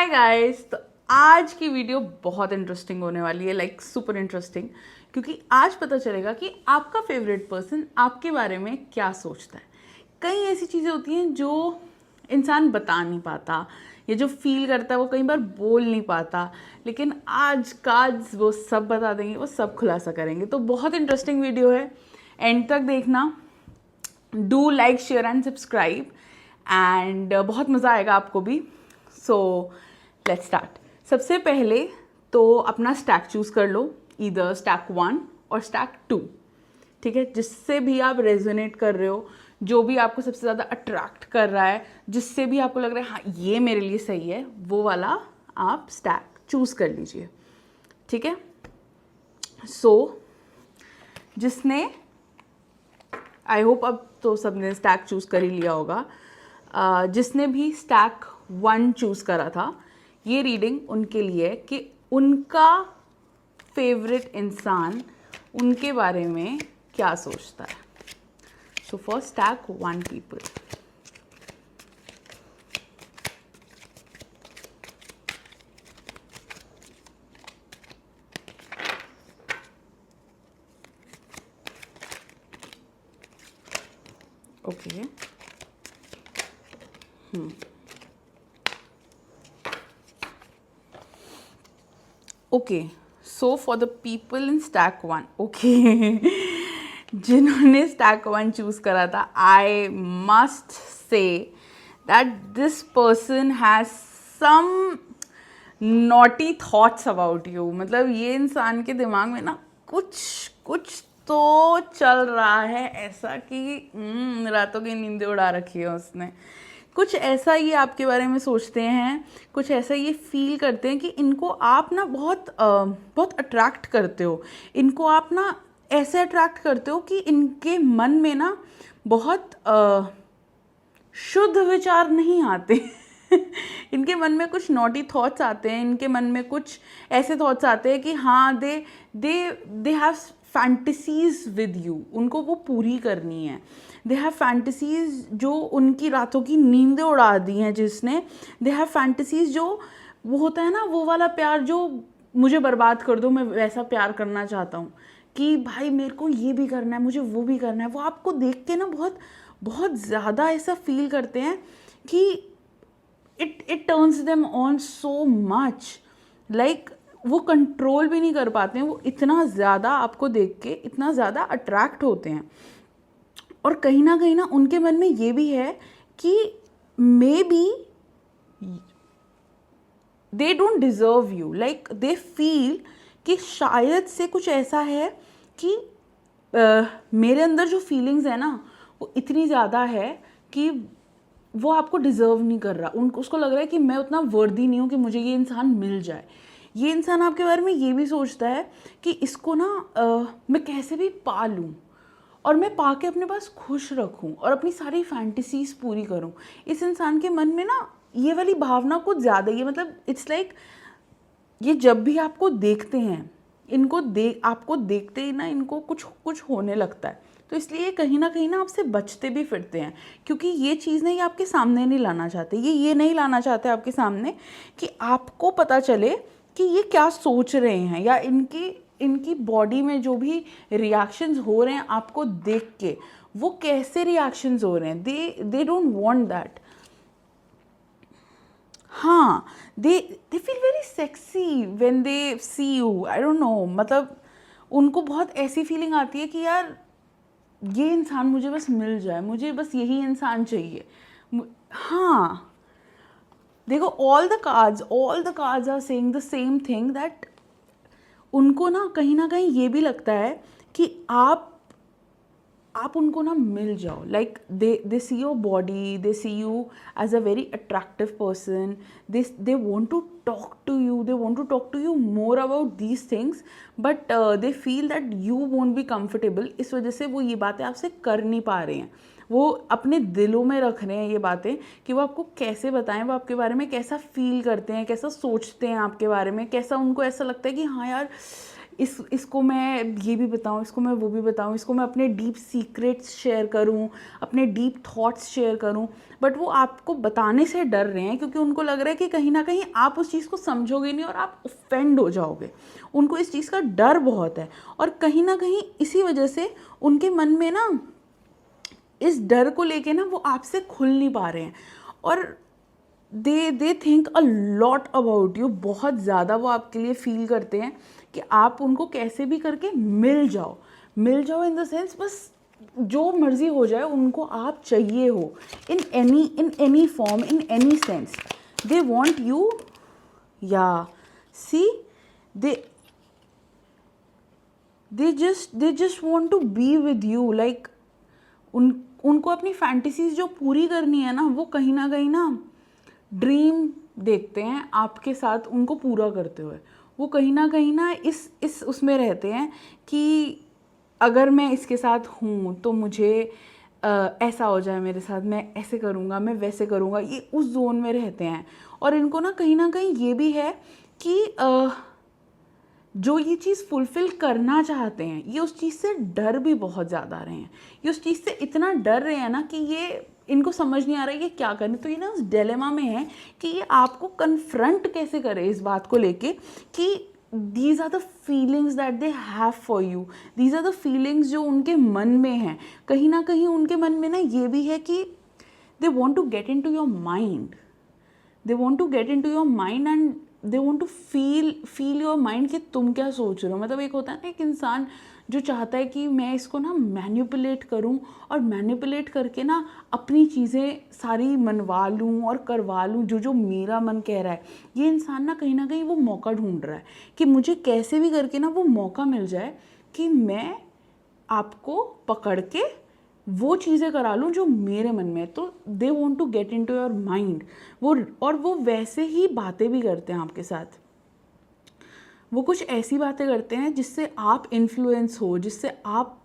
Hi guys. तो आज की वीडियो बहुत इंटरेस्टिंग होने वाली है, लाइक सुपर इंटरेस्टिंग, क्योंकि आज पता चलेगा कि आपका फेवरेट पर्सन आपके बारे में क्या सोचता है। कई ऐसी चीज़ें होती हैं जो इंसान बता नहीं पाता, या जो फील करता है वो कई बार बोल नहीं पाता, लेकिन आज वो सब बता देंगे, वो सब खुलासा करेंगे। तो बहुत इंटरेस्टिंग वीडियो है, एंड तक देखना। Do like share and subscribe, and बहुत मज़ा आएगा आपको भी। So let's start. सबसे पहले तो अपना स्टैक चूज़ कर लो, इधर स्टैक 1 और स्टैक 2, ठीक है। जिससे भी आप रेजोनेट कर रहे हो, जो भी आपको सबसे ज़्यादा अट्रैक्ट कर रहा है, जिससे भी आपको लग रहा है हाँ ये मेरे लिए सही है, वो वाला आप स्टैक चूज़ कर लीजिए, ठीक है। सो जिसने, आई होप अब तो सबने स्टैक चूज़ कर ही लिया होगा। जिसने भी स्टैक 1 चूज़ करा था, ये रीडिंग उनके लिए कि उनका फेवरेट इंसान उनके बारे में क्या सोचता है। So for stack 1 people, okay. Okay, so for the people in stack 1, okay, जिन्होंने स्टैक 1 चूज करा था, I must say that this person has some naughty thoughts about you. मतलब ये इंसान के दिमाग में ना कुछ कुछ तो चल रहा है ऐसा कि रातों की नींदें उड़ा रखी है उसने। कुछ ऐसा ये आपके बारे में सोचते हैं, कुछ ऐसा ये फील करते हैं कि इनको आप ना बहुत अट्रैक्ट करते हो। इनको आप ना ऐसे अट्रैक्ट करते हो कि इनके मन में ना बहुत शुद्ध विचार नहीं आते। इनके मन में कुछ नॉटी थॉट्स आते हैं, इनके मन में कुछ ऐसे थॉट्स आते हैं कि हाँ they they they have fantasies with you, उनको वो पूरी करनी है। दे हैव फैंटेसीज जो उनकी रातों की नींदें उड़ा दी हैं जिसने। दे हैव फैंटेसीज जो वो होता है ना, वो वाला प्यार जो मुझे बर्बाद कर दो, मैं वैसा प्यार करना चाहता हूँ कि भाई मेरे को ये भी करना है, मुझे वो भी करना है। वो आपको देख के ना बहुत बहुत ज़्यादा ऐसा फील करते हैं कि it turns them on so much, like वो कंट्रोल भी नहीं कर पाते हैं। वो इतना ज़्यादा आपको देख के इतना ज़्यादा अट्रैक्ट होते हैं। और कहीं ना उनके मन में ये भी है कि may be they don't deserve you, like they feel कि शायद से कुछ ऐसा है कि मेरे अंदर जो फीलिंग्स है ना वो इतनी ज़्यादा है कि वो आपको डिज़र्व नहीं कर रहा। उनको उसको लग रहा है कि मैं उतना वर्दी नहीं हूँ कि मुझे ये इंसान मिल जाए। ये इंसान आपके बारे में ये भी सोचता है कि इसको ना मैं कैसे भी पा लूँ और मैं पा के अपने पास खुश रखूँ और अपनी सारी फैंटेसीज पूरी करूँ। इस इंसान के मन में ना ये वाली भावना कुछ ज़्यादा ही है। मतलब इट्स लाइक ये जब भी आपको देखते हैं, आपको देखते ही ना इनको कुछ कुछ होने लगता है। तो इसलिए कहीं ना आपसे बचते भी फिरते हैं, क्योंकि ये चीज़ नहीं आपके सामने नहीं लाना चाहते। ये नहीं लाना चाहते आपके सामने कि आपको पता चले कि ये क्या सोच रहे हैं, या इनकी बॉडी में जो भी रिएक्शंस हो रहे हैं आपको देख के, वो कैसे रिएक्शंस हो रहे हैं। They don't want that. हाँ, they feel very sexy when they see you. I don't know, मतलब उनको बहुत ऐसी फीलिंग आती है कि यार ये इंसान मुझे बस मिल जाए, मुझे बस यही इंसान चाहिए। हाँ, देखो all the cards are saying the same thing, that उनको ना कहीं ये भी लगता है कि आप उनको ना मिल जाओ। Like they see your body, they see you as a very attractive person. They want to talk to you, they want to talk to you more about these things, but they feel that you won't be comfortable. इस वजह से वो ये बातें आपसे कर नहीं पा रहे हैं। वो अपने दिलों में रख रहे हैं ये बातें कि वो आपको कैसे बताएं, वो आपके बारे में कैसा फील करते हैं, कैसा सोचते हैं आपके बारे में, कैसा उनको ऐसा लगता है कि हाँ यार इसको मैं ये भी बताऊँ, इसको मैं वो भी बताऊँ, इसको मैं अपने डीप सीक्रेट्स शेयर करूँ, अपने डीप थॉट्स शेयर करूँ, बट वो आपको बताने से डर रहे हैं क्योंकि उनको लग रहा है कि कहीं ना कहीं आप उस चीज़ को समझोगे नहीं और आप ऑफेंड हो जाओगे। उनको इस चीज़ का डर बहुत है और कहीं ना कहीं इसी वजह से उनके मन में ना इस डर को लेके ना वो आपसे खुल नहीं पा रहे हैं और they think a lot about you. बहुत ज़्यादा वो आपके लिए फील करते हैं कि आप उनको कैसे भी करके मिल जाओ इन द सेंस बस जो मर्जी हो जाए उनको आप चाहिए हो in any form, in any sense. They want you, या see they just want to be with you. Like उनको अपनी फैंटेसीज जो पूरी करनी है ना, वो कहीं ना ड्रीम देखते हैं आपके साथ उनको पूरा करते हुए। वो कहीं ना इस उसमें रहते हैं कि अगर मैं इसके साथ हूँ तो मुझे ऐसा हो जाए मेरे साथ, मैं ऐसे करूँगा, मैं वैसे करूँगा, ये उस जोन में रहते हैं। और इनको ना कहीं ये भी है कि जो ये चीज़ फुलफ़िल करना चाहते हैं, ये उस चीज़ से डर भी बहुत ज़्यादा रहे हैं। ये उस चीज़ से इतना डर रहे हैं ना कि ये इनको समझ नहीं आ रहा है ये क्या करें। तो ये ना उस डिलेमा में है कि ये आपको कन्फ्रंट कैसे करें इस बात को लेके कि these are the feelings that they have for you, these are the feelings जो उनके मन में हैं। कहीं ना कहीं उनके मन में ना ये भी है कि they want to get into your mind, they want to get into your mind and they want to feel your mind कि तुम क्या सोच रहे हो। मतलब एक होता है ना एक इंसान जो चाहता है कि मैं इसको ना मैनिपुलेट करूं और मैनिपुलेट करके ना अपनी चीज़ें सारी मनवा लूं और करवा लूं जो मेरा मन कह रहा है। ये इंसान ना कहीं वो मौका ढूंढ रहा है कि मुझे कैसे भी करके ना वो मौका मिल जाए कि मैं आपको पकड़ के वो चीज़ें करा लूँ जो मेरे मन में है। तो they want to get into your mind. वो वैसे ही बातें भी करते हैं आपके साथ। वो कुछ ऐसी बातें करते हैं जिससे आप इन्फ्लुएंस हो, जिससे आप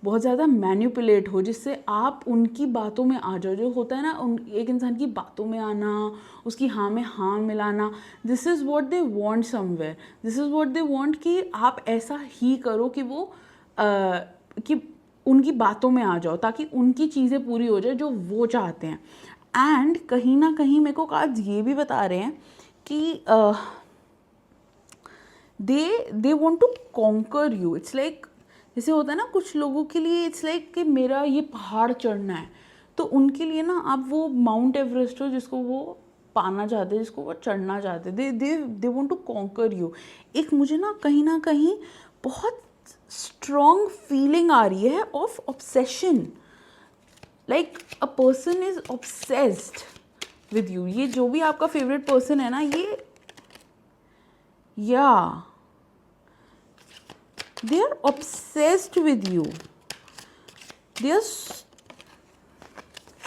बहुत ज़्यादा मैनिपुलेट हो, जिससे आप उनकी बातों में आ जाओ। जो होता है ना एक इंसान की बातों में आना, उसकी हाँ में हाँ मिलाना, this is what they want somewhere, this is what they want कि आप ऐसा ही करो कि वो कि उनकी बातों में आ जाओ ताकि उनकी चीज़ें पूरी हो जाए जो वो चाहते हैं। एंड कहीं ना कहीं मेरे को आज ये भी बता रहे हैं कि they want to conquer you. It's like जैसे होता है ना कुछ लोगों के लिए इट्स लाइक कि मेरा ये पहाड़ चढ़ना है, तो उनके लिए ना आप वो माउंट एवरेस्ट हो जिसको वो पाना चाहते हैं, जिसको वो चढ़ना चाहते हैं। They want to conquer you. एक मुझे ना कहीं बहुत स्ट्रॉन्ग फीलिंग आ रही है of obsession, like a person is obsessed with you. ये जो भी आपका फेवरेट पर्सन है ना, ये या they are obsessed with you. They are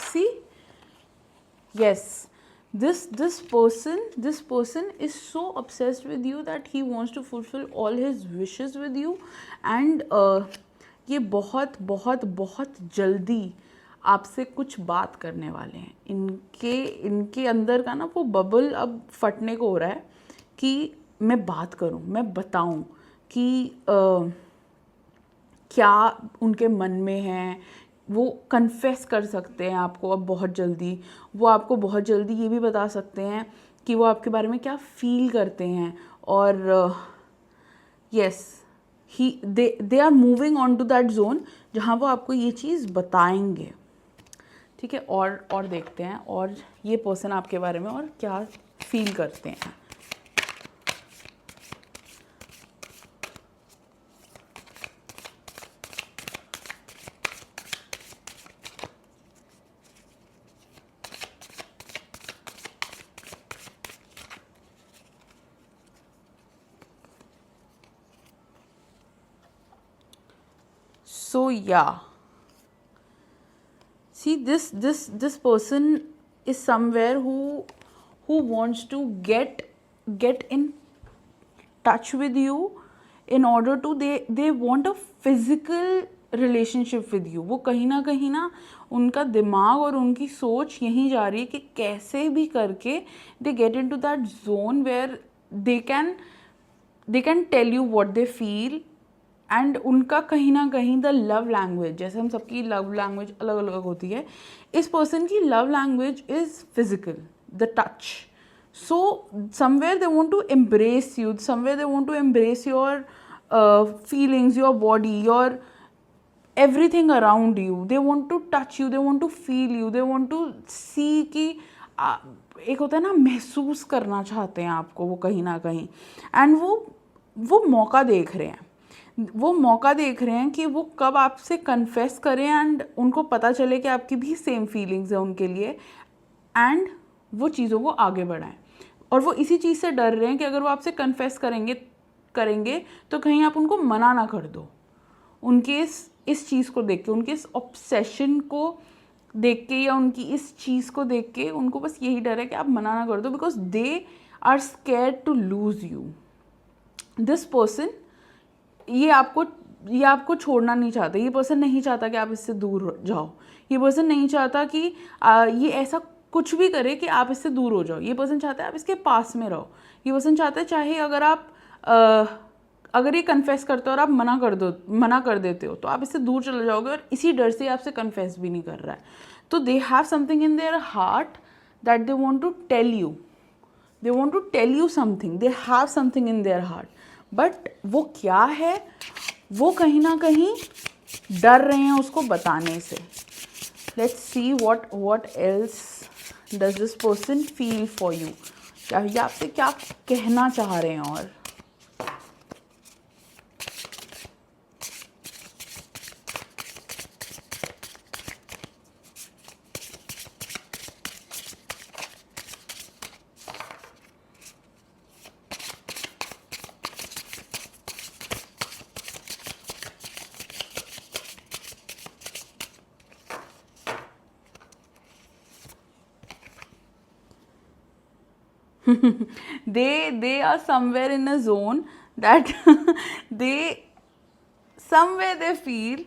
see, yes, this person is so obsessed with you that he wants to fulfill all his wishes with you and ये बहुत बहुत बहुत जल्दी आपसे कुछ बात करने वाले हैं। इनके अंदर का ना वो बबल अब फटने को हो रहा है कि मैं बात करूं, मैं बताऊं कि क्या उनके मन में है। वो कन्फेस कर सकते हैं आपको अब बहुत जल्दी। वो आपको बहुत जल्दी ये भी बता सकते हैं कि वो आपके बारे में क्या फील करते हैं। और yes, they are moving on to that zone जहाँ वो आपको ये चीज़ बताएंगे। ठीक है, और देखते हैं और ये पर्सन आपके बारे में और क्या फील करते हैं। So yeah, see this person is somewhere who wants to get in touch with you in order to they want a physical relationship with you। वो कहीं ना उनका दिमाग और उनकी सोच यहीं जा रही है कि कैसे भी करके they get into that zone where they can they can tell you what they feel, and उनका कहीं ना कहीं द लव लैंग्वेज, जैसे हम सबकी लव लैंग्वेज अलग अलग होती है, इस पर्सन की love language is physical, the touch. So somewhere they want to embrace you, somewhere they want to embrace your feelings, your body, your everything around you. They want to touch you, they want to feel you, they want to see कि एक होता है ना, महसूस करना चाहते हैं आपको वो कहीं ना कहीं. एंड वो मौका देख रहे हैं, वो मौका देख रहे हैं कि वो कब आपसे कन्फेस करें एंड उनको पता चले कि आपकी भी सेम फीलिंग्स है उनके लिए, एंड वो चीज़ों को आगे बढ़ाएं. और वो इसी चीज़ से डर रहे हैं कि अगर वो आपसे कन्फेस करेंगे तो कहीं आप उनको मना ना कर दो, उनके इस चीज़ को देख के, उनके इस ऑब्सेशन को देख के, या उनकी इस चीज़ को देख के उनको बस यही डर है कि आप मना ना कर दो, because they are scared to lose you. This person ये आपको छोड़ना नहीं चाहता. ये पर्सन नहीं चाहता कि आप इससे दूर जाओ. ये पर्सन नहीं चाहता कि ये ऐसा कुछ भी करे कि आप इससे दूर हो जाओ. ये पर्सन चाहता है आप इसके पास में रहो. ये पर्सन चाहता है चाहे अगर ये कन्फेस करते हो और आप मना कर देते हो तो आप इससे दूर चले जाओगे, और इसी डर से आपसे कन्फेस भी नहीं कर रहा है. तो they have something in their heart that they want to tell you, they want to tell you something, they have something in their heart, but वो क्या है वो कहीं ना कहीं डर रहे हैं उसको बताने से. Let's see what else does this person feel for you. ये आपसे क्या कहना चाह रहे हैं. और they are somewhere in a zone that somewhere they feel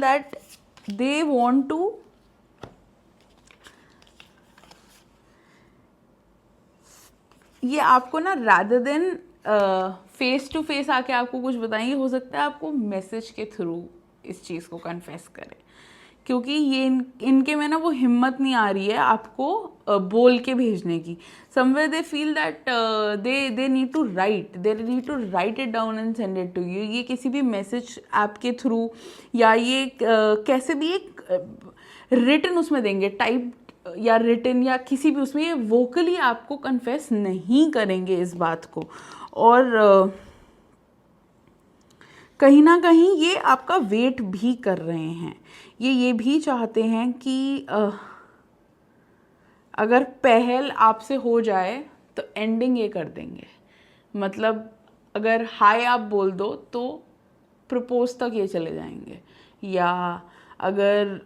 that they want to ये आपको ना rather than face to face आके आपको कुछ बताएंगे, हो सकता है आपको मैसेज के थ्रू इस चीज़ को कन्फेस करें, क्योंकि ये इनके में ना वो हिम्मत नहीं आ रही है आपको बोल के भेजने की. Somewhere they feel that they need to write it down and send it to you. ये किसी भी मैसेज ऐप के थ्रू या ये कैसे भी एक रिटन उसमें देंगे, टाइप या रिटन या किसी भी उसमें, ये वोकली आपको कन्फेस नहीं करेंगे इस बात को. और कहीं ना कहीं ये आपका वेट भी कर रहे हैं. ये भी चाहते हैं कि अगर पहल आपसे हो जाए तो एंडिंग ये कर देंगे. मतलब अगर हाय आप बोल दो तो प्रपोज तक ये चले जाएंगे, या अगर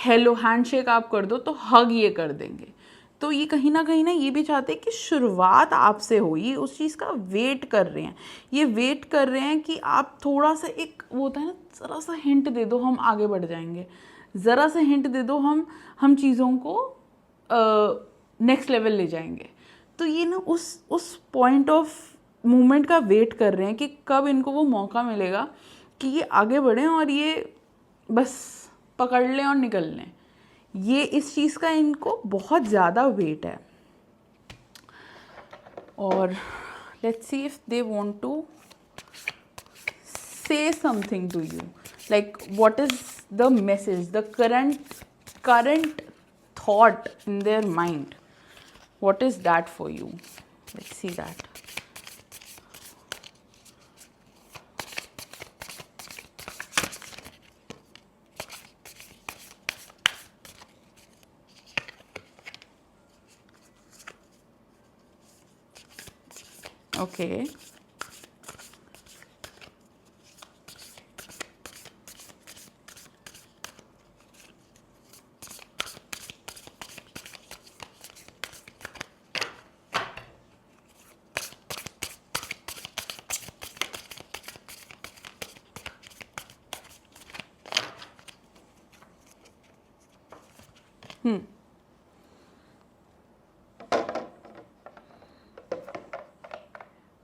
हेलो हैंडशेक आप कर दो तो हग ये कर देंगे. तो ये कहीं ना ये भी चाहते हैं कि शुरुआत आपसे हो. ये उस चीज़ का वेट कर रहे हैं. ये वेट कर रहे हैं कि आप थोड़ा सा, एक वो होता है ना, ज़रा सा हिंट दे दो हम आगे बढ़ जाएंगे, ज़रा सा हिंट दे दो हम चीज़ों को नेक्स्ट लेवल ले जाएंगे. तो ये ना उस पॉइंट ऑफ मूवमेंट का वेट कर रहे हैं कि कब इनको वो मौका मिलेगा कि ये आगे बढ़ें और ये बस पकड़ लें और निकल लें. ये इस चीज़ का इनको बहुत ज़्यादा वेट है. और let's see if they want to say something to you, like what is the message, the current thought in their mind, what is that for you? Let's see that. Okay.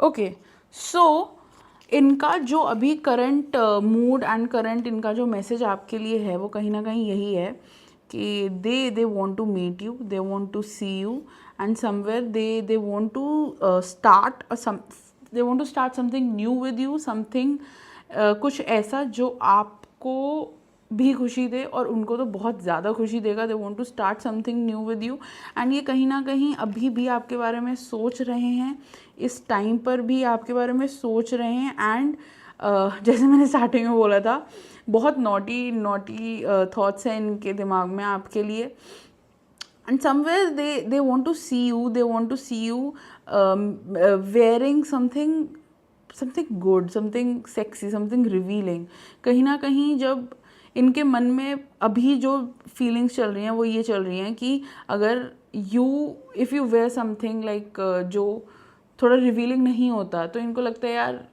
Okay, so इनका जो अभी current mood and current इनका जो message आपके लिए है वो कहीं ना कहीं यही है कि they want to meet you, they want to see you and somewhere they want to start they want to start something new with you, something कुछ ऐसा जो आपको भी खुशी दे और उनको तो बहुत ज़्यादा खुशी देगा. They want to start something new with you and ये कहीं ना कहीं अभी भी आपके बारे में सोच रहे हैं, इस टाइम पर भी आपके बारे में सोच रहे हैं. एंड जैसे मैंने स्टार्टिंग में बोला था, बहुत नॉटी थॉट्स हैं इनके दिमाग में आपके लिए. And somewhere they want to see you, they want to see you wearing something good, something sexy, something revealing. कहीं ना कहीं जब इनके मन में अभी जो फीलिंग्स चल रही हैं वो ये चल रही हैं कि अगर if you wear something like जो थोड़ा रिवीलिंग नहीं होता, तो इनको लगता है यार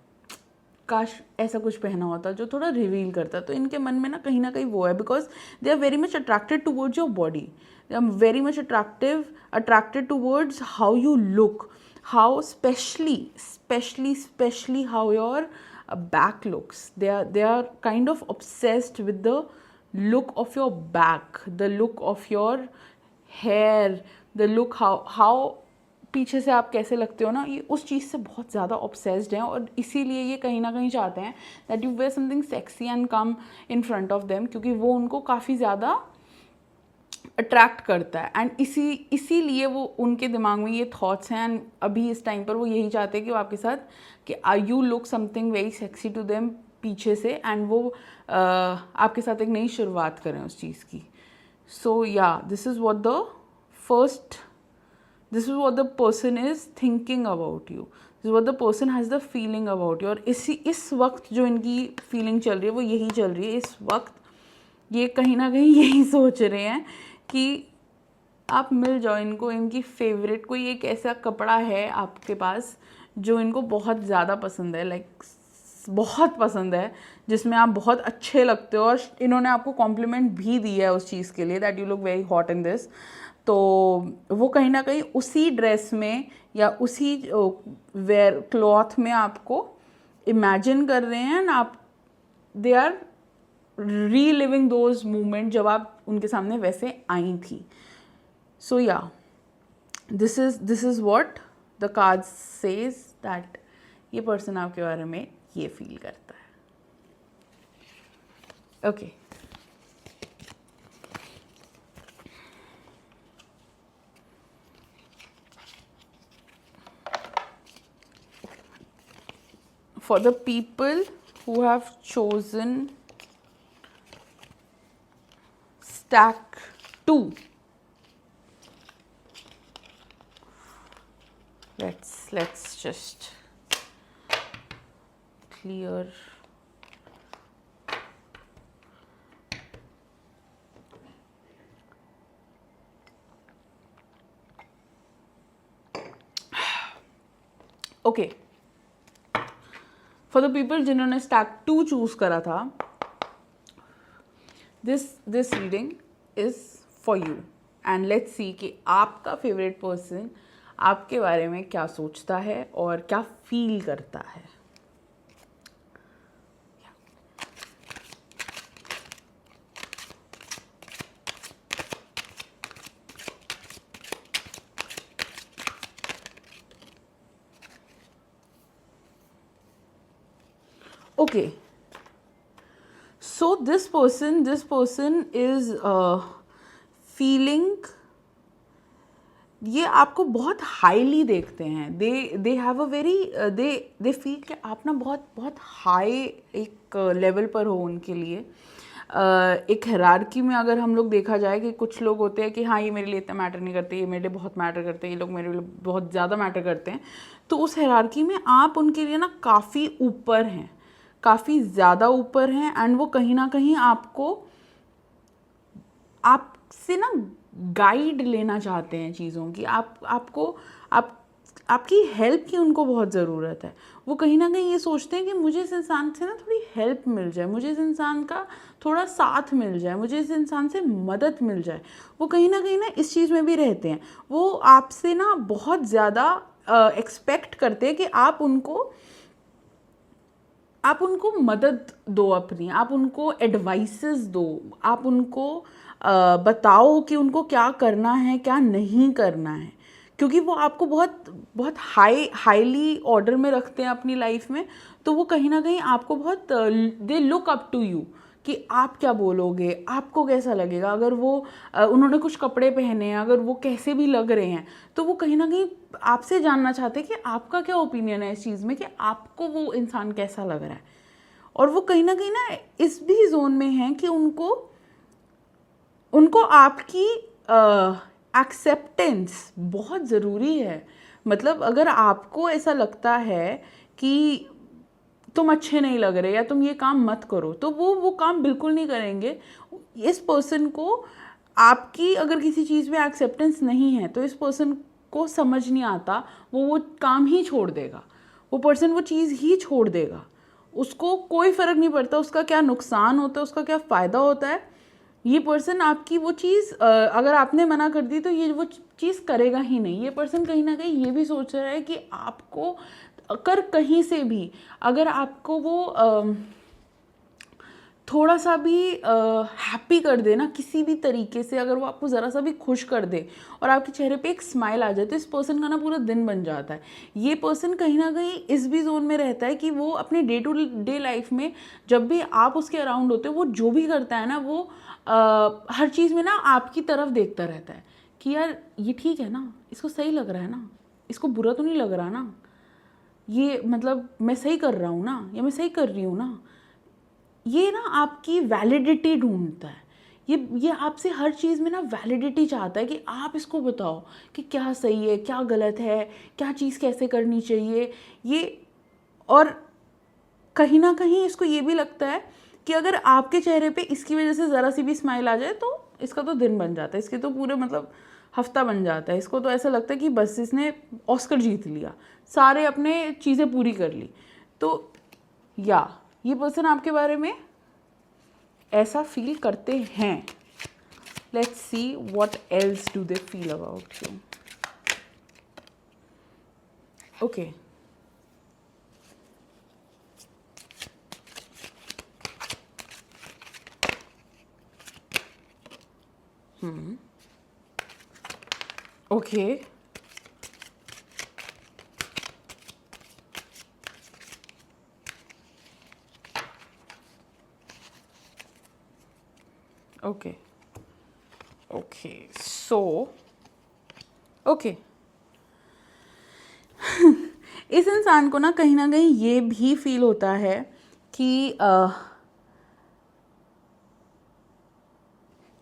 काश ऐसा कुछ पहना होता जो थोड़ा रिवील करता. तो इनके मन में ना कहीं वो है, because they are very much attracted towards your body, they are very much attracted towards how you look, how especially how your back looks. They are kind of obsessed with the look of your back, the look of your hair, the look how पीछे से आप कैसे लगते हो ना, ये उस चीज़ से बहुत ज़्यादा ऑब्सेस्ड हैं. और इसीलिए ये कहीं ना कहीं चाहते हैं that you wear something sexy and come in front of them, क्योंकि वो उनको काफ़ी ज़्यादा अट्रैक्ट करता है. एंड इसीलिए वो उनके दिमाग में ये थॉट्स हैं. एंड अभी इस टाइम पर वो यही चाहते हैं कि वो आपके साथ कि you look something very sexy to them पीछे से, एंड वो आपके साथ एक नई शुरुआत करें उस चीज़ की. सो yeah this is what the person is thinking about you, this is what the person has the feeling about you. और इस वक्त जो इनकी फीलिंग चल रही है वो यही चल रही है. इस वक्त ये कहीं ना कहीं यही सोच रहे हैं कि आप मिल जाओ इनको. इनकी फेवरेट कोई एक ऐसा कपड़ा है आपके पास जो इनको बहुत ज़्यादा पसंद है, लाइक बहुत पसंद है, जिसमें आप बहुत अच्छे लगते हो. और इन्होंने आपको कॉम्प्लीमेंट भी दिया है उस चीज़ के लिए, that you look very hot in this. तो वो कहीं ना कहीं उसी ड्रेस में या उसी क्लॉथ में आपको इमेजिन कर रहे हैं. एंड आप they are reliving those moment जब आप उनके सामने वैसे आई थी. So yeah this is what the card says, that ये पर्सन आपके बारे में ये फील करता है. Okay, for the people who have chosen stack 2, let's just clear. Okay, for the people जिन्होंने स्टैक 2 चूज करा था, this reading is for you. And let's see कि आपका फेवरेट पर्सन आपके बारे में क्या सोचता है और क्या फील करता है. Okay, so this person is feeling, ये आपको बहुत हाईली देखते हैं. They have a very they feel कि आप ना बहुत हाई एक लेवल पर हो उनके लिए. एक हायरार्की में अगर हम लोग देखा जाए कि कुछ लोग होते हैं कि हाँ ये मेरे लिए इतना मैटर नहीं करते, ये मेरे लिए बहुत मैटर करते हैं, ये लोग मेरे लिए बहुत ज़्यादा मैटर करते हैं. तो उस हायरार्की में आप उनके लिए ना काफ़ी ऊपर हैं, काफ़ी ज़्यादा ऊपर हैं. एंड वो कहीं ना कहीं आपसे ना गाइड लेना चाहते हैं चीज़ों की. आपकी हेल्प की उनको बहुत ज़रूरत है. वो कहीं ना कहीं ये सोचते हैं कि मुझे इस इंसान से ना थोड़ी हेल्प मिल जाए, मुझे इस इंसान का थोड़ा साथ मिल जाए, मुझे इस इंसान से मदद मिल जाए. वो कहीं ना इस चीज़ में भी रहते हैं. वो आपसे ना बहुत ज़्यादा एक्सपेक्ट करते हैं कि आप उनको मदद दो अपनी, आप उनको एडवाइसेस दो, आप उनको बताओ कि उनको क्या करना है क्या नहीं करना है, क्योंकि वो आपको बहुत बहुत हाईली ऑर्डर में रखते हैं अपनी लाइफ में। तो वो कहीं ना कहीं आपको बहुत they look up to you कि आप क्या बोलोगे, आपको कैसा लगेगा अगर वो उन्होंने कुछ कपड़े पहने हैं, अगर वो कैसे भी लग रहे हैं, तो वो कहीं ना कहीं आपसे जानना चाहते हैं कि आपका क्या ओपिनियन है इस चीज़ में, कि आपको वो इंसान कैसा लग रहा है। और वो कहीं ना इस भी जोन में है कि उनको आपकी एक्सेप्टेंस बहुत ज़रूरी है। मतलब अगर आपको ऐसा लगता है कि तुम अच्छे नहीं लग रहे या तुम ये काम मत करो, तो वो काम बिल्कुल नहीं करेंगे। इस पर्सन को आपकी अगर किसी चीज़ में एक्सेप्टेंस नहीं है तो इस पर्सन को समझ नहीं आता, वो काम ही छोड़ देगा, वो पर्सन वो चीज़ ही छोड़ देगा। उसको कोई फ़र्क नहीं पड़ता उसका क्या नुकसान होता है, उसका क्या फ़ायदा होता है। ये पर्सन आपकी वो चीज़ अगर आपने मना कर दी तो ये वो चीज़ करेगा ही नहीं। ये पर्सन कहीं ना कहीं ये भी सोच रहा है कि आपको अगर कहीं से भी अगर आपको वो थोड़ा सा भी हैप्पी कर दे ना, किसी भी तरीके से अगर वो आपको ज़रा सा भी खुश कर दे और आपके चेहरे पे एक स्माइल आ जाए, तो इस पर्सन का ना पूरा दिन बन जाता है। ये पर्सन कहीं ना कहीं इस भी जोन में रहता है कि वो अपने डे टू डे लाइफ में जब भी आप उसके अराउंड होते हो, वो जो भी करता है ना, वो हर चीज़ में ना आपकी तरफ देखता रहता है कि यार ये ठीक है ना, इसको सही लग रहा है ना, इसको बुरा तो नहीं लग रहा ना, ये मतलब मैं सही कर रहा हूँ ना, या मैं सही कर रही हूँ ना। ये ना आपकी वैलिडिटी ढूंढता है, ये आपसे हर चीज़ में ना वैलिडिटी चाहता है कि आप इसको बताओ कि क्या सही है क्या गलत है, क्या चीज़ कैसे करनी चाहिए ये। और कहीं ना कहीं इसको ये भी लगता है कि अगर आपके चेहरे पे इसकी वजह से ज़रा सी भी स्माइल आ जाए तो इसका तो दिन बन जाता है, इसके तो पूरे मतलब हफ्ता बन जाता है। इसको तो ऐसा लगता है कि बस इसने ऑस्कर जीत लिया, सारे अपने चीज़ें पूरी कर ली। तो या ये पर्सन आपके बारे में ऐसा फील करते हैं। Let's see what else do they feel about you. Okay, okay, okay, okay, so okay. इस इंसान को ना कहीं ये भी फील होता है कि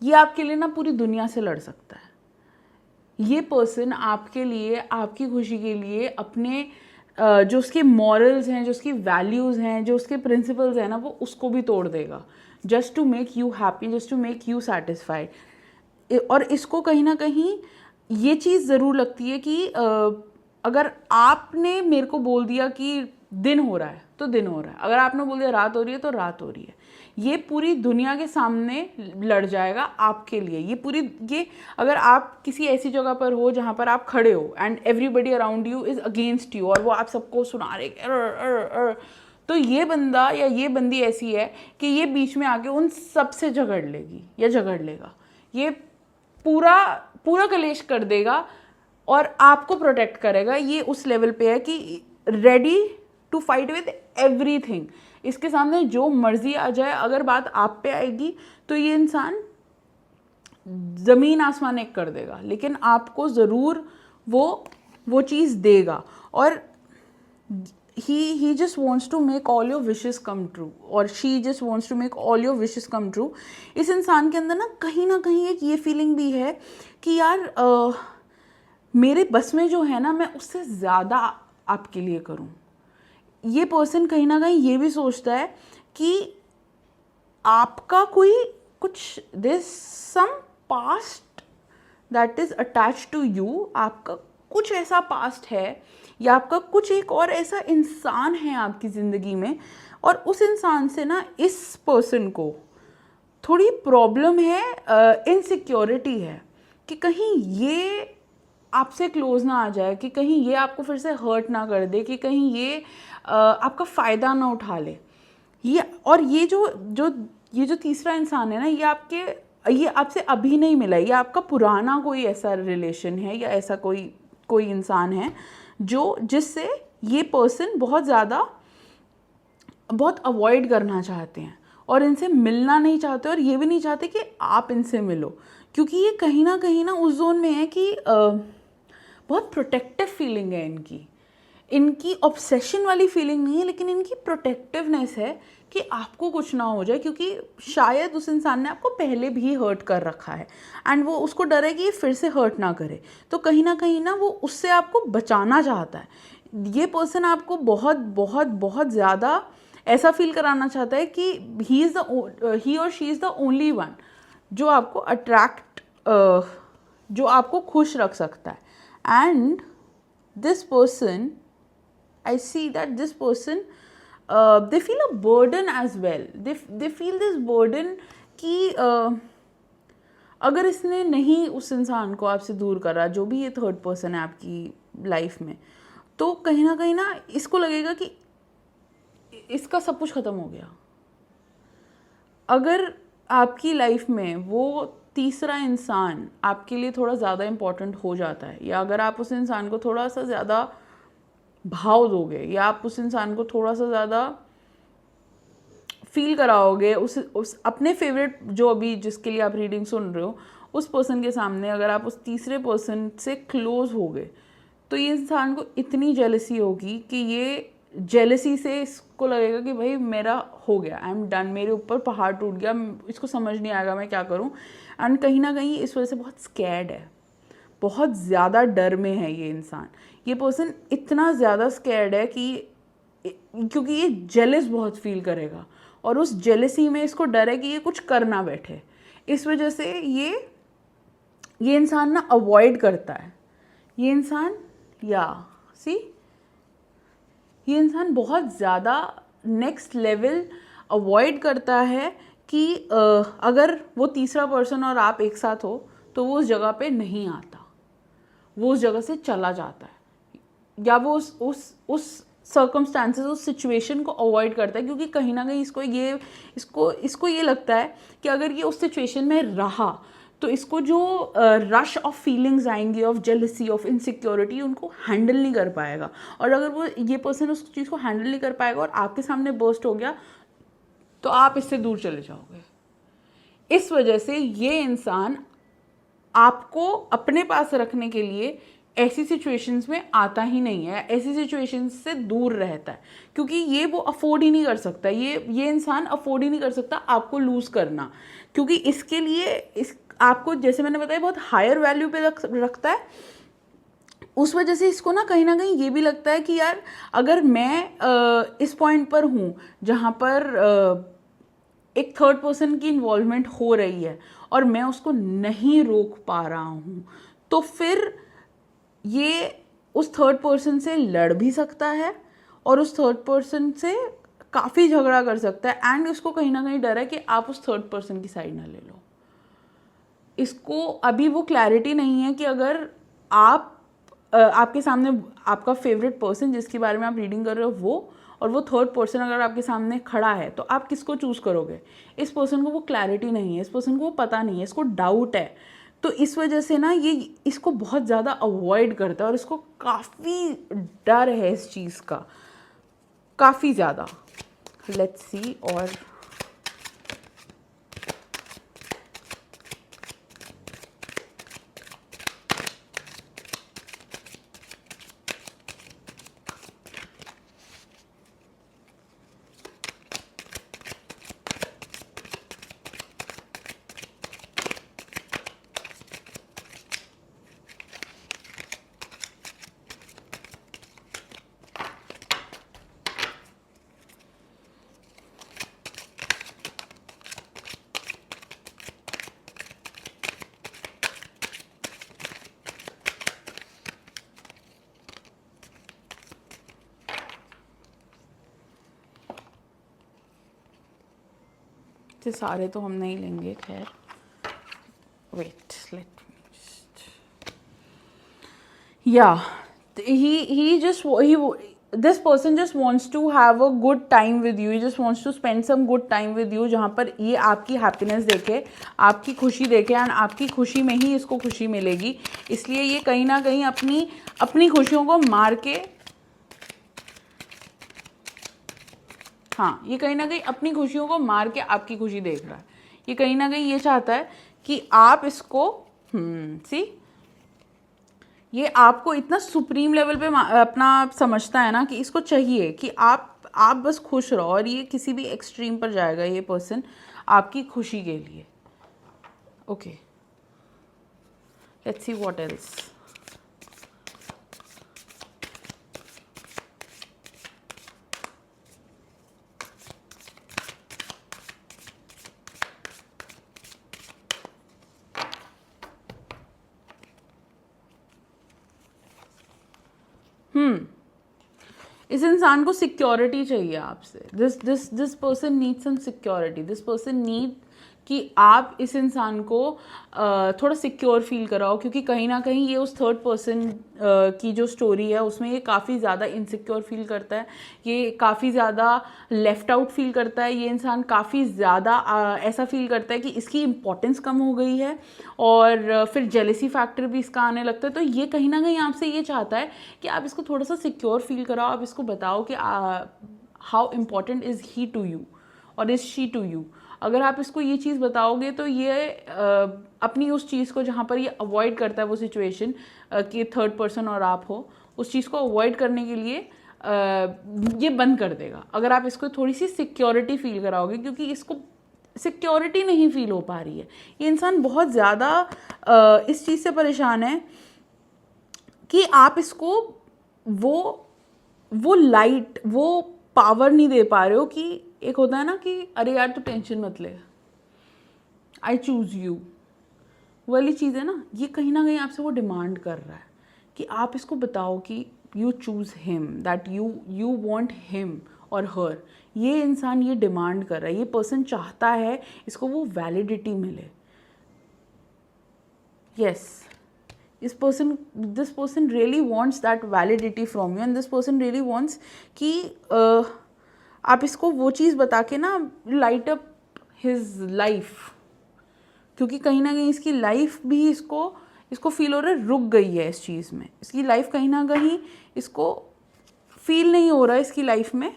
ये आपके लिए ना पूरी दुनिया से लड़ सकता है। ये पर्सन आपके लिए, आपकी खुशी के लिए अपने जो उसके मॉरल्स हैं, जो उसकी वैल्यूज़ हैं, जो उसके प्रिंसिपल्स हैं ना, वो उसको भी तोड़ देगा just to make you happy, just to make you satisfied. और इसको कहीं ना कहीं ये चीज़ ज़रूर लगती है कि अगर आपने मेरे को बोल दिया कि दिन हो रहा है तो दिन हो रहा है, अगर आपने बोल दिया रात हो रही है तो रात हो रही है। ये पूरी दुनिया के सामने लड़ जाएगा आपके लिए। ये अगर आप किसी ऐसी जगह पर हो जहाँ पर आप खड़े हो and everybody around you is against you और वो आप सबको सुना रहे, तो ये बंदा या ये बंदी ऐसी है कि ये बीच में आके उन सब से झगड़ लेगी या झगड़ लेगा। ये पूरा पूरा कलेश कर देगा और आपको प्रोटेक्ट करेगा। ये उस लेवल पे है कि ready to fight with everything. इसके सामने जो मर्जी आ जाए, अगर बात आप पे आएगी तो ये इंसान ज़मीन आसमान एक कर देगा, लेकिन आपको ज़रूर वो चीज़ देगा। और he just wants to make all your wishes come true, और she just wants to make all your wishes come true। इस इंसान के अंदर ना कहीं एक ये फीलिंग भी है कि यार मेरे बस में जो है ना, मैं उससे ज़्यादा आपके लिए करूं। ये पर्सन कहीं ना कहीं ये भी सोचता है कि आपका कुछ this some past that is attach to you. आपका कुछ ऐसा पास्ट है या आपका कुछ एक और ऐसा इंसान है आपकी ज़िंदगी में, और उस इंसान से ना इस पर्सन को थोड़ी प्रॉब्लम है, इनसिक्योरिटी है कि कहीं ये आपसे क्लोज ना आ जाए, कि कहीं ये आपको फिर से हर्ट ना कर दे, कि कहीं ये आपका फ़ायदा ना उठा ले। ये जो तीसरा इंसान है ना, ये आपसे अभी नहीं मिला, ये आपका पुराना कोई ऐसा रिलेशन है या ऐसा कोई इंसान है जिससे ये पर्सन बहुत अवॉइड करना चाहते हैं और इनसे मिलना नहीं चाहते, और ये भी नहीं चाहते कि आप इनसे मिलो, क्योंकि ये कहीं ना उस जोन में है कि बहुत प्रोटेक्टिव फीलिंग है इनकी ऑब्सेशन वाली फीलिंग नहीं है, लेकिन इनकी प्रोटेक्टिवनेस है कि आपको कुछ ना हो जाए, क्योंकि शायद उस इंसान ने आपको पहले भी हर्ट कर रखा है एंड वो उसको डर है कि ये फिर से हर्ट ना करे। तो कहीं ना वो उससे आपको बचाना चाहता है। ये पर्सन आपको बहुत बहुत बहुत ज़्यादा ऐसा फील कराना चाहता है कि ही और she is the only one जो आपको जो आपको खुश रख सकता है। And this person, I see that this person, they feel a burden as well. They feel this burden कि अगर इसने नहीं उस इंसान को आपसे दूर करा, जो भी ये थर्ड पर्सन है आपकी लाइफ में, तो कहीं ना इसको लगेगा कि इसका सब कुछ ख़त्म हो गया। अगर आपकी लाइफ में वो तीसरा इंसान आपके लिए थोड़ा ज़्यादा इम्पोर्टेंट हो जाता है, या अगर आप उस इंसान को थोड़ा सा ज़्यादा भाव दोगे, या आप उस इंसान को थोड़ा सा ज़्यादा फील कराओगे, उस अपने फेवरेट जो अभी जिसके लिए आप रीडिंग सुन रहे हो, उस पर्सन के सामने अगर आप उस तीसरे पर्सन से क्लोज हो गए, तो ये इंसान को इतनी जेलसी होगी कि ये जेलसी से इसको लगेगा कि भाई मेरा हो गया, आई एम डन, मेरे ऊपर पहाड़ टूट गया, इसको समझ नहीं आएगा मैं क्या करूं। एंड कहीं ना कहीं इस वजह से बहुत स्कैर्ड है, बहुत ज़्यादा डर में है ये इंसान। ये पर्सन इतना ज़्यादा स्कैर्ड है कि क्योंकि ये जेलस बहुत फील करेगा, और उस जेलसी में इसको डर है कि ये कुछ कर ना बैठे। इस वजह से ये इंसान ना अवॉइड करता है। ये इंसान ये इंसान बहुत ज़्यादा नेक्स्ट लेवल अवॉइड करता है कि अगर वो तीसरा पर्सन और आप एक साथ हो तो वो उस जगह पे नहीं आता, वो उस जगह से चला जाता है, या वो उस सर्कमस्टांसेस, उस सिचुएशन को अवॉइड करता है, क्योंकि कहीं ना कहीं इसको ये लगता है कि अगर ये उस सिचुएशन में रहा तो इसको जो रश ऑफ फीलिंग्स आएंगी, ऑफ जेलसी, ऑफ इनसिक्योरिटी, उनको हैंडल नहीं कर पाएगा। और अगर ये पर्सन उस चीज़ को हैंडल नहीं कर पाएगा और आपके सामने बर्स्ट हो गया, तो आप इससे दूर चले जाओगे। इस वजह से ये इंसान आपको अपने पास रखने के लिए ऐसी सिचुएशंस में आता ही नहीं है, ऐसी सिचुएशंस से दूर रहता है, क्योंकि ये वो अफोर्ड ही नहीं कर सकता, ये इंसान अफोर्ड ही नहीं कर सकता आपको लूज़ करना, क्योंकि इसके लिए आपको, जैसे मैंने बताया, बहुत हायर वैल्यू पे रखता है। उस वजह से इसको ना कहीं ये भी लगता है कि यार अगर मैं इस पॉइंट पर हूँ जहाँ पर एक थर्ड पर्सन की इन्वॉल्वमेंट हो रही है और मैं उसको नहीं रोक पा रहा हूँ, तो फिर ये उस थर्ड पर्सन से लड़ भी सकता है और उस थर्ड पर्सन से काफ़ी झगड़ा कर सकता है। एंड उसको कहीं ना कहीं डर है कि आप उस थर्ड पर्सन की साइड ना ले लो। इसको अभी वो क्लैरिटी नहीं है कि अगर आपके सामने आपका फेवरेट पर्सन जिसके बारे में आप रीडिंग कर रहे हो वो, और वो थर्ड पर्सन अगर आपके सामने खड़ा है, तो आप किसको चूज़ करोगे। इस पर्सन को वो क्लैरिटी नहीं है, इस पर्सन को वो पता नहीं है, इसको डाउट है। तो इस वजह से ना ये इसको बहुत ज़्यादा अवॉइड करता है और इसको काफ़ी डर है इस चीज़ का, काफ़ी ज़्यादा। Let's see. और सारे तो हम नहीं लेंगे, खैर wait, let me just. Yeah, he just he this person just wants to have a good time with you. He just wants to spend some good time with you, जहाँ पर ये आपकी हैप्पीनेस देखे, आपकी खुशी देखे, एंड आपकी खुशी में ही इसको खुशी मिलेगी. इसलिए ये कहीं ना कहीं अपनी अपनी खुशियों को मार के, हाँ, ये कहीं ना कहीं अपनी खुशियों को मार के आपकी खुशी देख रहा है. ये कहीं ना कहीं ये चाहता है कि आप इसको सी ये आपको इतना सुप्रीम लेवल पे अपना समझता है ना कि इसको चाहिए कि आप बस खुश रहो, और ये किसी भी एक्सट्रीम पर जाएगा ये पर्सन आपकी खुशी के लिए. Okay, let's see what else. इस इंसान को सिक्योरिटी चाहिए आपसे. This person need some security. This person need कि आप इस इंसान को थोड़ा सिक्योर फील कराओ, क्योंकि कहीं ना कहीं ये उस थर्ड पर्सन की जो स्टोरी है उसमें ये काफ़ी ज़्यादा इनसिक्योर फील करता है. ये काफ़ी ज़्यादा लेफ्ट आउट फील करता है. ये इंसान काफ़ी ज़्यादा ऐसा फील करता है कि इसकी इम्पोर्टेंस कम हो गई है, और फिर जेलेसी फैक्टर भी इसका आने लगता है. तो ये कहीं ना कहीं आपसे ये चाहता है कि आप इसको थोड़ा सा सिक्योर फील कराओ. आप इसको बताओ कि how important is he to you और इज़ शी टू यू. अगर आप इसको ये चीज़ बताओगे तो ये अपनी उस चीज़ को जहाँ पर ये अवॉइड करता है वो सिचुएशन कि थर्ड पर्सन और आप हो, उस चीज़ को अवॉइड करने के लिए ये बंद कर देगा अगर आप इसको थोड़ी सी सिक्योरिटी फील कराओगे, क्योंकि इसको सिक्योरिटी नहीं फील हो पा रही है. ये इंसान बहुत ज़्यादा इस चीज़ से परेशान है कि आप इसको वो लाइट, वो पावर नहीं दे पा रहे हो. कि एक होता है ना कि अरे यार तू टेंशन मत ले, आई चूज़ यू, वाली चीज़ है ना. ये कहीं ना कहीं आपसे वो डिमांड कर रहा है कि आप इसको बताओ कि you choose him, that you want him और हर. ये इंसान ये डिमांड कर रहा है. ये पर्सन चाहता है इसको वो वैलिडिटी मिले. Yes, this person really wants that validity from you, and this person really wants कि आप इसको वो चीज़ बता के ना लाइट अप हिज लाइफ, क्योंकि कहीं ना कहीं इसकी लाइफ भी इसको फील हो रहा है रुक गई है. इस चीज़ में इसकी लाइफ कहीं ना कहीं इसको फील नहीं हो रहा है इसकी लाइफ में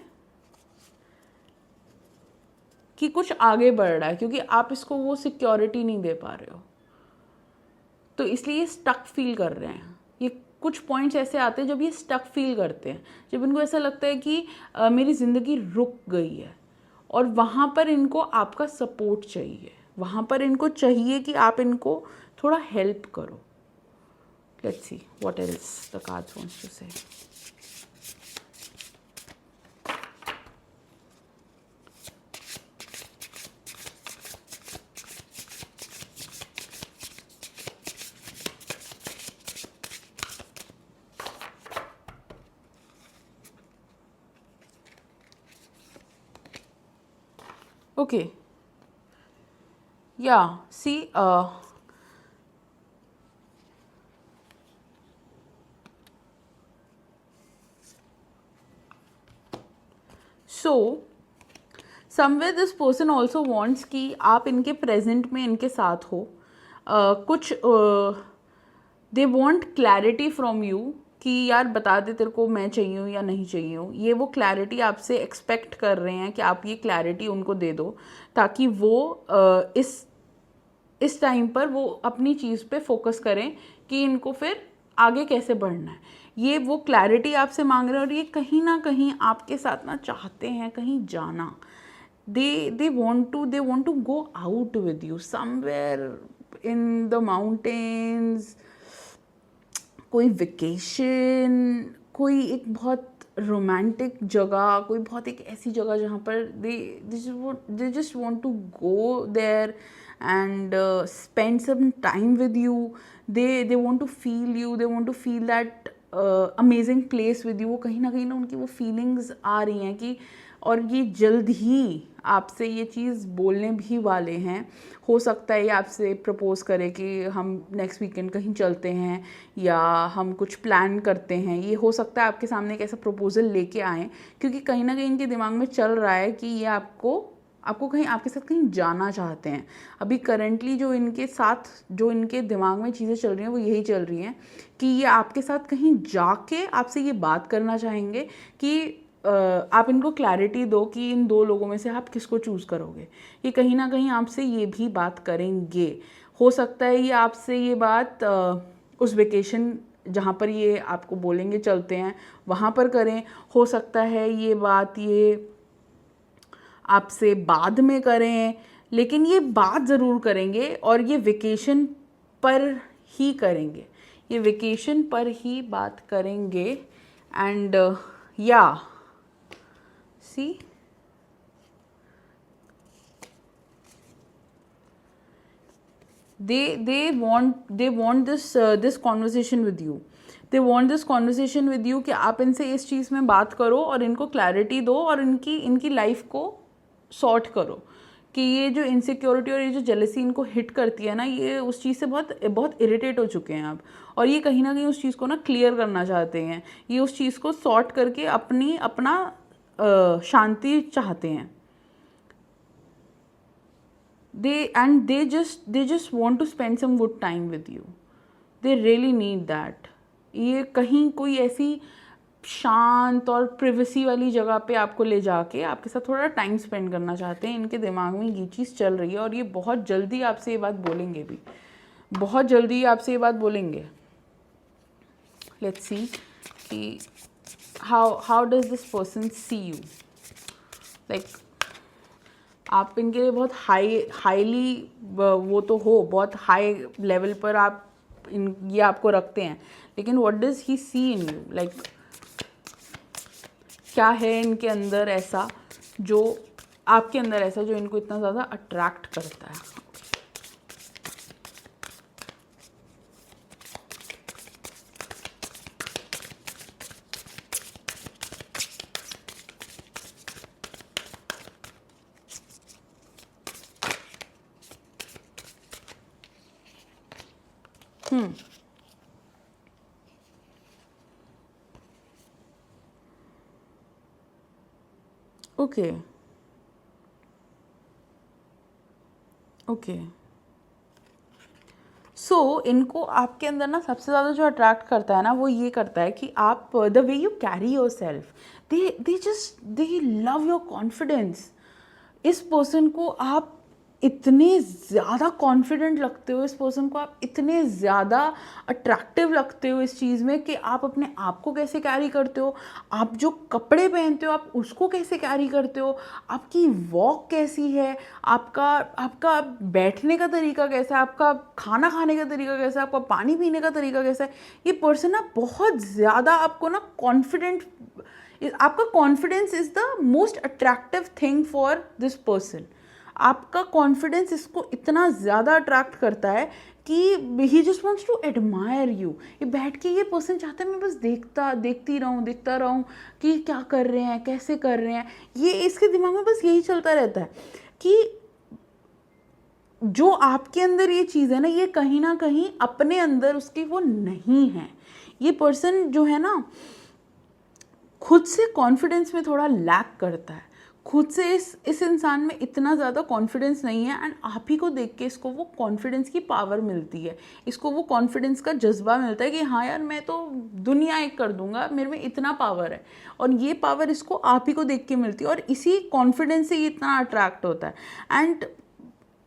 कि कुछ आगे बढ़ रहा है, क्योंकि आप इसको वो सिक्योरिटी नहीं दे पा रहे हो. तो इसलिए ये स्टक फील कर रहे हैं. ये कुछ पॉइंट्स ऐसे आते हैं जब ये स्टक फील करते हैं, जब इनको ऐसा लगता है कि मेरी ज़िंदगी रुक गई है, और वहाँ पर इनको आपका सपोर्ट चाहिए. वहाँ पर इनको चाहिए कि आप इनको थोड़ा हेल्प करो. Let's see what else the cards wants to say. Okay. Yeah, see, so somewhere this person also wants कि आप इनके प्रेजेंट में इनके साथ हो. कुछ they want clarity from you कि यार बता दे तेरे को मैं चाहिए हूँ या नहीं चाहिए हूँ. ये वो क्लैरिटी आपसे एक्सपेक्ट कर रहे हैं कि आप ये क्लैरिटी उनको दे दो, ताकि वो इस टाइम पर वो अपनी चीज़ पे फोकस करें कि इनको फिर आगे कैसे बढ़ना है. ये वो क्लैरिटी आपसे मांग रहे हैं, और ये कहीं ना कहीं आपके साथ ना चाहते हैं कहीं जाना. they want to go out with you somewhere in the mountains, कोई वेकेशन, कोई एक बहुत रोमांटिक जगह, कोई बहुत एक ऐसी जगह जहाँ पर they just want to go there and spend some time with you. They want to feel you, they want to feel that amazing place with you. वो कहीं ना उनकी वो फीलिंग्स आ रही हैं कि और ये जल्द ही आपसे ये चीज़ बोलने भी वाले हैं। हो सकता है ये आपसे प्रपोज़ करे कि हम नेक्स्ट वीकेंड कहीं चलते हैं या हम कुछ प्लान करते हैं। ये हो सकता है आपके सामने एक ऐसा प्रपोज़ल लेके आएँ, क्योंकि कहीं ना कहीं इनके दिमाग में चल रहा है कि ये आपको कहीं आपके साथ कहीं जाना चाहते हैं। अभी करंटली जो इनके दिमाग में चीज़ें चल रही हैं वो यही चल रही हैं कि ये आपके साथ कहीं जाके आपसे ये बात करना चाहेंगे कि आप इनको क्लैरिटी दो कि इन दो लोगों में से आप किसको चूज़ करोगे। ये कहीं ना कहीं आपसे ये भी बात करेंगे। हो सकता है ये आपसे ये बात उस वेकेशन जहाँ पर ये आपको बोलेंगे चलते हैं वहाँ पर करें। हो सकता है ये बात ये आपसे बाद में करें, लेकिन ये बात ज़रूर करेंगे और ये वेकेशन पर ही करेंगे। ये वेकेशन पर ही बात करेंगे। एंड या सी they want this conversation with you. They want this conversation with you कि आप इनसे इस चीज़ में बात करो और इनको क्लैरिटी दो और इनकी लाइफ को सॉर्ट करो कि ये जो इनसिक्योरिटी और ये जो जेलसी इनको हिट करती है ना, ये उस चीज़ से बहुत इरिटेट हो चुके हैं आप। और ये कहीं ना कहीं उस चीज़ को ना क्लियर करना चाहते हैं। ये उस चीज़ को सॉर्ट करके अपना शांति चाहते हैं। they just want to spend some good time with you. They really need that. ये कहीं कोई ऐसी शांत और प्रिवेसी वाली जगह पे आपको ले जाके आपके साथ थोड़ा टाइम स्पेंड करना चाहते हैं। इनके दिमाग में ये चीज़ चल रही है और ये बहुत जल्दी आपसे ये बात बोलेंगे भी, बहुत जल्दी आपसे ये बात बोलेंगे। लेट्स सी कि how does this person see you. Like आप इनके लिए बहुत हाईली वो तो हो, बहुत हाई लेवल पर आप ये आपको रखते हैं, लेकिन what does he see in you. Like क्या है इनके अंदर ऐसा जो आपके अंदर ऐसा जो इनको इतना ज़्यादा अट्रैक्ट करता है। ओके सो इनको आपके अंदर ना सबसे ज़्यादा जो अट्रैक्ट करता है ना, वो ये करता है कि आप the way you carry your self. They love your confidence. इस पर्सन को आप इतने ज़्यादा कॉन्फिडेंट लगते हो, इस पर्सन को आप इतने ज़्यादा अट्रैक्टिव लगते हो इस चीज़ में कि आप अपने आप को कैसे कैरी करते हो, आप जो कपड़े पहनते हो आप उसको कैसे कैरी करते हो, आपकी वॉक कैसी है, आपका बैठने का तरीका कैसा है, आपका खाना खाने का तरीका कैसा है, आपका पानी पीने का तरीका कैसा है। ये पर्सन ना बहुत ज़्यादा आपको ना कॉन्फिडेंट, आपका confidence is the most attractive thing for this person. आपका कॉन्फिडेंस इसको इतना ज़्यादा अट्रैक्ट करता है कि he just wants to admire you. ये बैठ के ये पर्सन चाहता है मैं बस देखता रहूँ कि क्या कर रहे हैं, कैसे कर रहे हैं। ये इसके दिमाग में बस यही चलता रहता है कि जो आपके अंदर ये चीज़ है ना, ये कहीं ना कहीं अपने अंदर उसकी वो नहीं है। ये पर्सन जो है ना खुद से कॉन्फिडेंस में थोड़ा लैक करता है, खुद से इस इंसान में इतना ज़्यादा कॉन्फिडेंस नहीं है। एंड आप ही को देख के इसको वो कॉन्फिडेंस की पावर मिलती है, इसको वो कॉन्फिडेंस का जज्बा मिलता है कि हाँ यार मैं तो दुनिया एक कर दूंगा, मेरे में इतना पावर है। और ये पावर इसको आप ही को देख के मिलती है और इसी कॉन्फिडेंस से ये इतना अट्रैक्ट होता है। एंड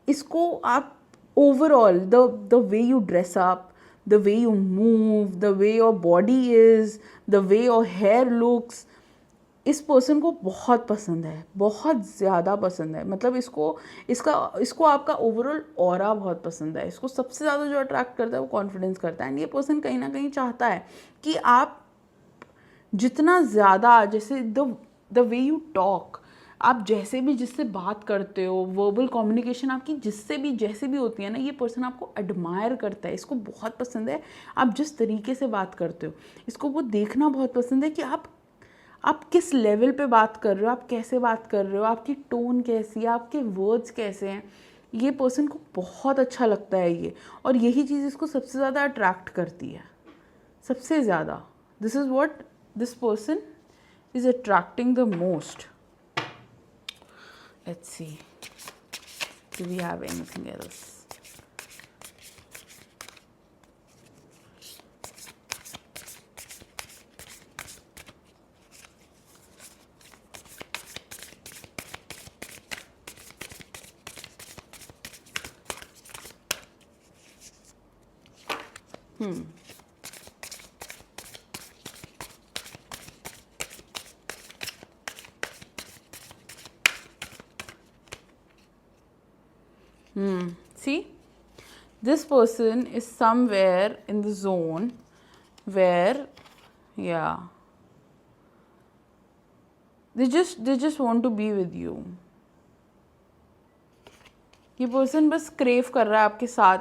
इसको आप overall the way you dress up, the way you move, the way your body is, the way your hair looks, इस पर्सन को बहुत पसंद है, बहुत ज़्यादा पसंद है। मतलब इसको आपका ओवरऑल ऑरा बहुत पसंद है। इसको सबसे ज़्यादा जो अट्रैक्ट करता है वो कॉन्फिडेंस करता है। एंड ये पर्सन कहीं ना कहीं चाहता है कि आप जितना ज़्यादा, जैसे द वे यू टॉक, आप जैसे भी जिससे बात करते हो, वर्बल कम्युनिकेशन आपकी जिससे भी जैसे भी होती है ना, ये पर्सन आपको एडमायर करता है। इसको बहुत पसंद है आप जिस तरीके से बात करते हो। इसको वो देखना बहुत पसंद है कि आप किस लेवल पे बात कर रहे हो, आप कैसे बात कर रहे हो, आपकी टोन कैसी है, आपके वर्ड्स कैसे हैं, ये पर्सन को बहुत अच्छा लगता है ये, और यही चीज़ इसको सबसे ज़्यादा अट्रैक्ट करती है, सबसे ज़्यादा. This is what this person is attracting the most. Let's see, do we have anything else? See, this person is somewhere in the zone where, yeah, they just want to be with you. ये person बस crave कर रहा है आपके साथ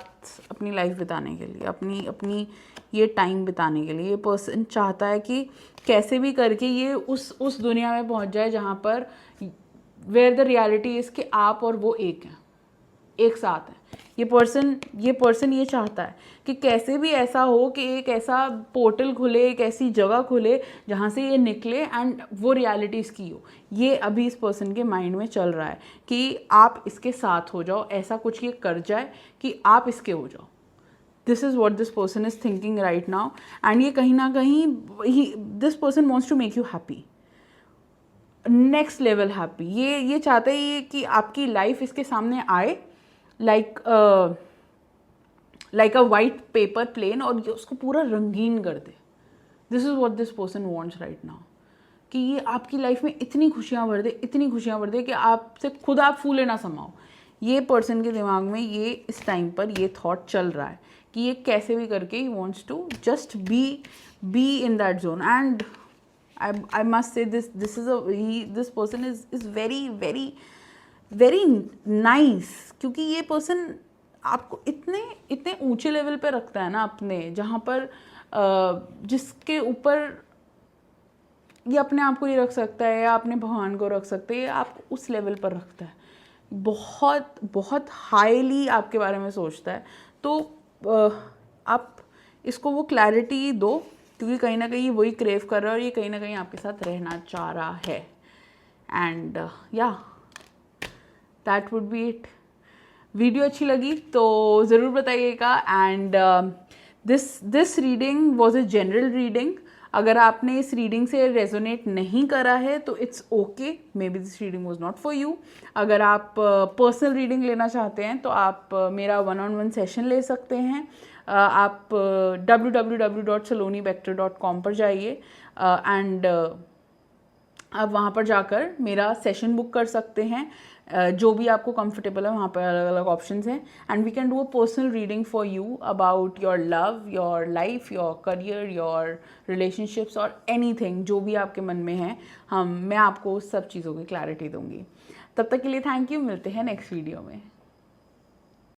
अपनी life बिताने के लिए, अपनी ये टाइम बिताने के लिए. ये पर्सन चाहता है कि कैसे भी करके ये उस दुनिया में पहुंच जाए जहाँ पर वेयर द रियलिटी इज़ कि आप और वो एक हैं, एक साथ हैं. ये पर्सन ये चाहता है कि कैसे भी ऐसा हो कि एक ऐसा पोर्टल खुले, एक ऐसी जगह खुले जहाँ से ये निकले एंड वो रियलिटी इसकी हो. ये अभी इस पर्सन के माइंड में चल रहा है कि आप इसके साथ हो जाओ, ऐसा कुछ ये कर जाए कि आप इसके हो जाओ. This is what this person is thinking right now. And ये कहीं ना कहीं this person wants to make you happy, next level happy. ये चाहता है कि आपकी लाइफ इसके सामने आए like a white paper plane और ये उसको पूरा रंगीन कर दे. This is what this person wants right now, कि ये आपकी लाइफ में इतनी खुशियाँ भर दे कि आपसे खुद आप फूले ना समाओ. ये पर्सन के दिमाग में ये इस टाइम पर ये थॉट चल रहा है कि ये कैसे भी करके ही wants to just be in that zone. And I must say this person is very nice, क्योंकि ये पर्सन आपको इतने ऊंचे लेवल पे रखता है ना अपने, जहाँ पर जिसके ऊपर ये अपने आप को ये रख सकता है या अपने भगवान को रख सकता है, ये आपको उस लेवल पर रखता है. बहुत हाईली आपके बारे में सोचता है. तो आप इसको वो क्लैरिटी दो, क्योंकि कहीं ना कहीं वही क्रेव कर रहा है और ये कहीं ना कहीं आपके साथ रहना चाह रहा है. एंड या that would be it. Video अच्छी लगी तो ज़रूर बताइएगा. And this reading was a general reading. अगर आपने इस रीडिंग से रेजोनेट नहीं करा है तो it's okay, may be this reading was not for you. अगर आप पर्सनल रीडिंग लेना चाहते हैं तो आप मेरा 1-on-1 सेशन ले सकते हैं. आप www.salonibector.com पर जाइए एंड आप वहाँ पर जाकर मेरा सेशन बुक कर सकते हैं. जो भी आपको कंफर्टेबल है वहाँ पर अलग अलग ऑप्शंस हैं. And we can do a personal reading for you about your love, your life, your career, your relationships और एनीथिंग जो भी आपके मन में है. मैं आपको सब चीज़ों की क्लैरिटी दूंगी. तब तक के लिए थैंक यू. मिलते हैं नेक्स्ट वीडियो में.